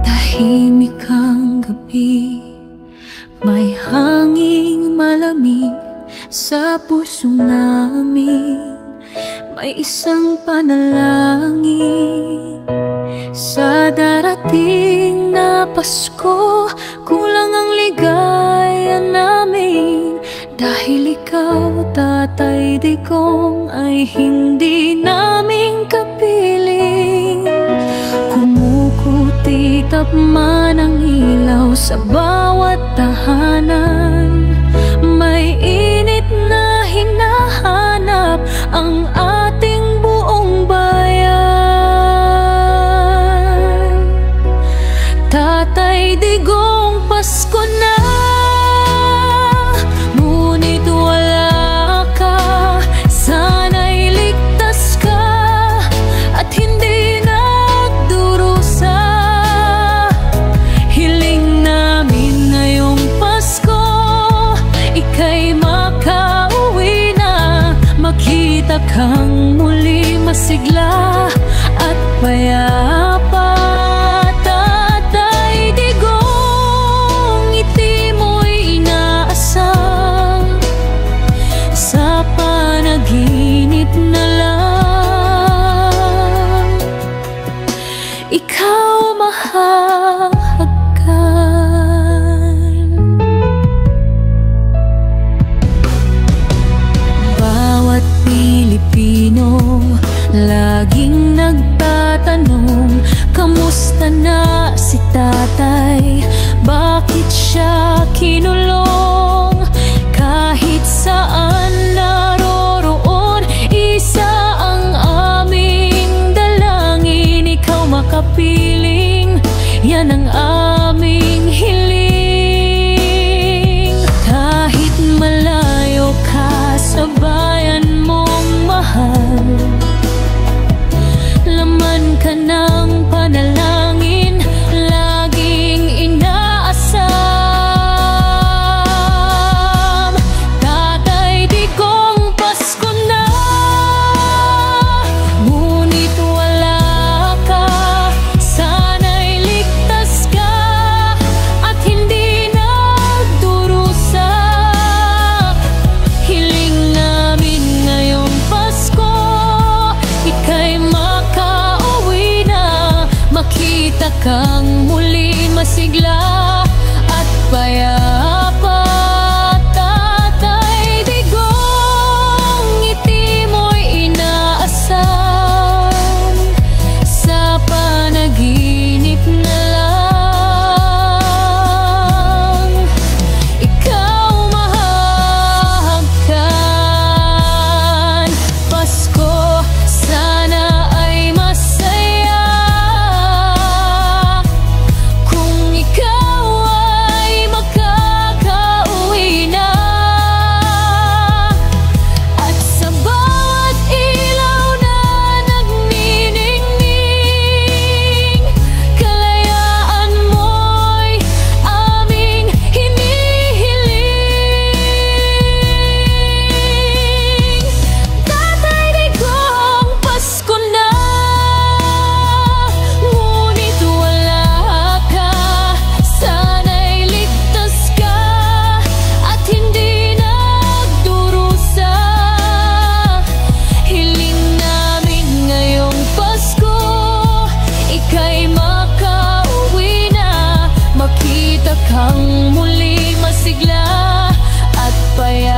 Tahimik ang gabi, may hanging malamig sa puso namin. May isang panalangin sa darating na Pasko. Kulang ang ligaya namin dahil ikaw, Tatay Digong, ay hindi namin kapiling. Kumukuti-tapman ang ilaw sa bawat tahanan. May init na hinahanap ang ating buong bayan. Tatay Digong, Pasko na, ngunit wala ka. Sana'y ligtas ka at hindi nagdurusa. Hiling namin ngayong Pasko, ika'y makauwi na. Makita kang muli masigla at payapa. Tatay Digong, ngiti mo'y inaasam sa panaginip na lang. Ikaw mahahagkan. Bawat Pilipino laging nagtatanong, kamusta na si tatay? Bakit siya kinulong? Kahit saan naroroon, isa ang aming dalangin. Ikaw makapiling, yan ang aming hiling. Kahit malayo ka sa bayan mong mahal, laman ka ng panalangin, laging inaasam. Tatay Digong, Pasko na, ngunit wala ka. Sana'y ligtas ka at hindi nagdurusa. Hiling namin ngayong Pasko, ika'y makauwi na. Makita kang muli masigla at payapa. Tatay Digong, ngiti mo'y inaasam sa panaginip na lang. Ikaw mahahagkan. Pasko sana ay masaya kung ikaw ay makakauwi na. At sa bawat ilaw na nagniningning, kalayaan mo'y aming hinihiling. Tatay Digong, Pasko na, ngunit wala ka. Sana'y ligtas ka at hindi nagdurusa. Hiling namin ngayong Pasko, ika'y makauwi na. Makita kang muli masigla at payapa.